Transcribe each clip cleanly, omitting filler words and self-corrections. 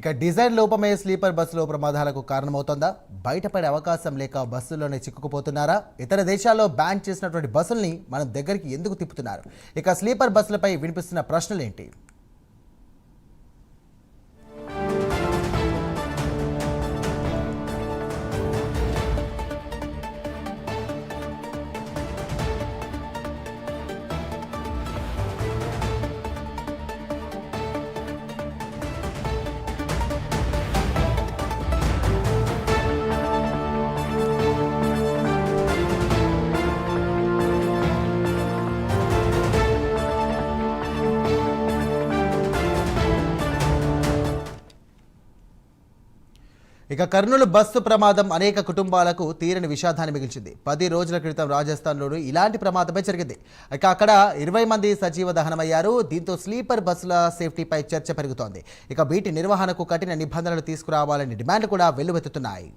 ఇక design లోపమే sleeper బస్సులో ప్రమాదాలకు కారణమవుతోందా? బయటపడే అవకాశం లేక బస్సుల్లోనే చిక్కుకుపోతున్నారా? ఇతర దేశాల్లో బ్యాన్ చేసినటువంటి బస్సుల్ని మనం దగ్గరికి ఎందుకు తిప్పుతున్నారు? ఇక స్లీపర్ బస్సులపై వినిపిస్తున్న ప్రశ్నలేంటి? ఇక కర్నూలు బస్సు ప్రమాదం అనేక కుటుంబాలకు తీరని విషాదాన్ని మిగిల్చింది. 10 రోజుల క్రితం రాజస్థాన్లోనూ ఇలాంటి ప్రమాదమే జరిగింది. ఇక అక్కడ 20 మంది సజీవ దహనమయ్యారు. దీంతో స్లీపర్ బస్సుల సేఫ్టీపై చర్చ పెరుగుతోంది. ఇక వీటి నిర్వహణకు కఠిన నిబంధనలు తీసుకురావాలని డిమాండ్లు కూడా వెల్లువెత్తుతున్నాయి.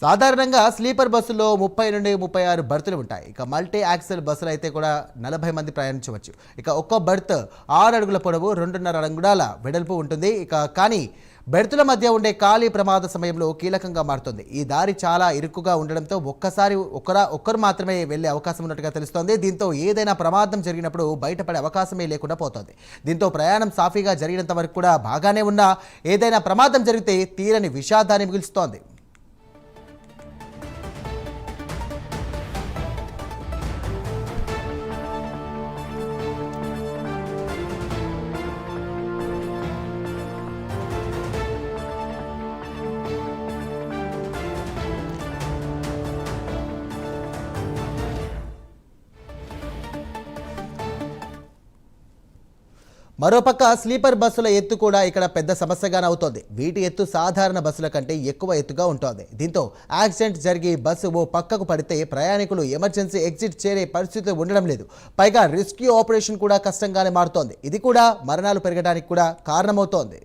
సాధారణంగా స్లీపర్ బస్సులో 30 నుండి 36 బర్తులు ఉంటాయి. ఇక మల్టీ యాక్సెల్ బస్సులు అయితే కూడా 40 మంది ప్రయాణించవచ్చు. ఇక ఒక్కో బర్త్ 6 అడుగుల పొడవు 2.5 అంగుళాల వెడల్పు ఉంటుంది. కానీ బెర్తుల మధ్య ఉండే ఖాళీ ప్రమాద సమయంలో కీలకంగా మారుతుంది. ఈ దారి చాలా ఇరుకుగా ఉండడంతో ఒక్కరు మాత్రమే వెళ్లే అవకాశం ఉన్నట్టుగా తెలుస్తోంది. దీంతో ఏదైనా ప్రమాదం జరిగినప్పుడు బయటపడే అవకాశమే లేకుండా పోతోంది. దీంతో ప్రయాణం సాఫీగా జరిగినంత వరకు కూడా బాగానే ఉన్నా ఏదైనా ప్రమాదం జరిగితే తీరని విషాదాన్ని మిగులుస్తోంది. మరోపక్క స్లీపర్ బస్సుల ఎత్తు కూడా ఇక్కడ పెద్ద సమస్యగానే అవుతోంది. వీటి ఎత్తు సాధారణ బస్సుల కంటే ఎక్కువ ఎత్తుగా ఉంటుంది. దీంతో యాక్సిడెంట్ జరిగి బస్సు ఓ పక్కకు పడితే ప్రయాణికులు ఎమర్జెన్సీ ఎగ్జిట్ చేరే పరిస్థితి ఉండడం లేదు. పైగా రెస్క్యూ ఆపరేషన్ కూడా కష్టంగానే మారుతోంది. ఇది కూడా మరణాలు పెరగడానికి కూడా కారణమవుతోంది.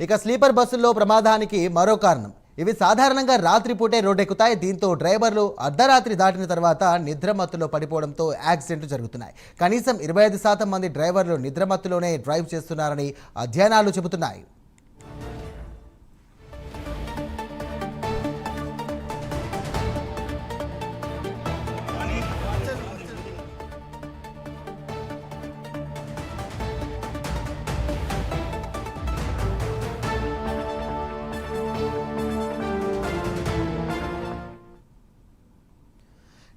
ఇక స్లీపర్ బస్సుల్లో ప్రమాదానికి మరో కారణం. ఇవి సాధారణంగా రాత్రిపూటే రోడ్డెక్కుతాయి. దీంతో డ్రైవర్లు అర్ధరాత్రి దాటిన తర్వాత నిద్రమత్తులో పడిపోవడంతో యాక్సిడెంట్లు జరుగుతున్నాయి. కనీసం 25% మంది డ్రైవర్లు నిద్రమత్తులోనే డ్రైవ్ చేస్తున్నారని అధ్యయనాలు చెబుతున్నాయి.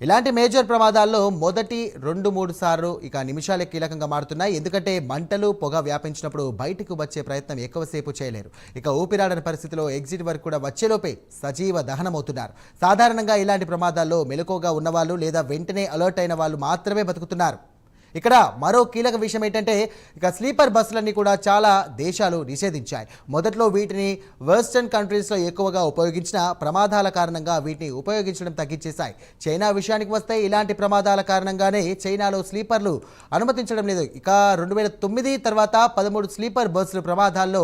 ఇలాంటి మేజర్ ప్రమాదాల్లో మొదటి 2-3 సార్లు ఇక నిమిషాలే కీలకంగా మారుతున్నాయి. ఎందుకంటే మంటలు పొగ వ్యాపించినప్పుడు బయటకు వచ్చే ప్రయత్నం ఎక్కువసేపు చేయలేరు. ఇక ఊపిరాడని పరిస్థితిలో ఎగ్జిట్ వరకు కూడా వచ్చేలోపే సజీవ దహనమవుతున్నారు. సాధారణంగా ఇలాంటి ప్రమాదాల్లో మెలకువగా ఉన్నవాళ్ళు లేదా వెంటనే అలర్ట్ అయిన వాళ్ళు మాత్రమే బతుకుతున్నారు. ఇక్కడ మరో కీలక విషయం ఏంటంటే ఇక స్లీపర్ బస్సులన్నీ కూడా చాలా దేశాలు నిషేధించాయి. మొదట్లో వీటిని వెస్టర్న్ కంట్రీస్లో ఎక్కువగా ఉపయోగించిన ప్రమాదాల కారణంగా వీటిని ఉపయోగించడం తగ్గించేశాయి. చైనా విషయానికి వస్తే ఇలాంటి ప్రమాదాల కారణంగానే చైనాలో స్లీపర్లు అనుమతించడం లేదు. ఇక 2009 తర్వాత 13 స్లీపర్ బస్సుల ప్రమాదాల్లో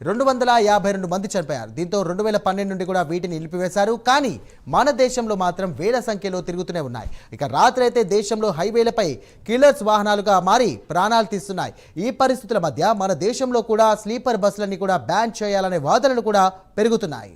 252 మంది చనిపోయారు. దీంతో 2012 నుండి కూడా వీటిని నిలిపివేశారు. కానీ మన దేశంలో మాత్రం వేల సంఖ్యలో తిరుగుతూనే ఉన్నాయి. ఇక రాత్రి అయితే దేశంలో హైవేలపై కిల్లర్స్ వాహనాలుగా మారి ప్రాణాలు తీస్తున్నాయి. ఈ పరిస్థితుల మధ్య మన దేశంలో కూడా స్లీపర్ బస్సులన్నీ కూడా బ్యాన్ చేయాలనే వాదనలు కూడా పెరుగుతున్నాయి.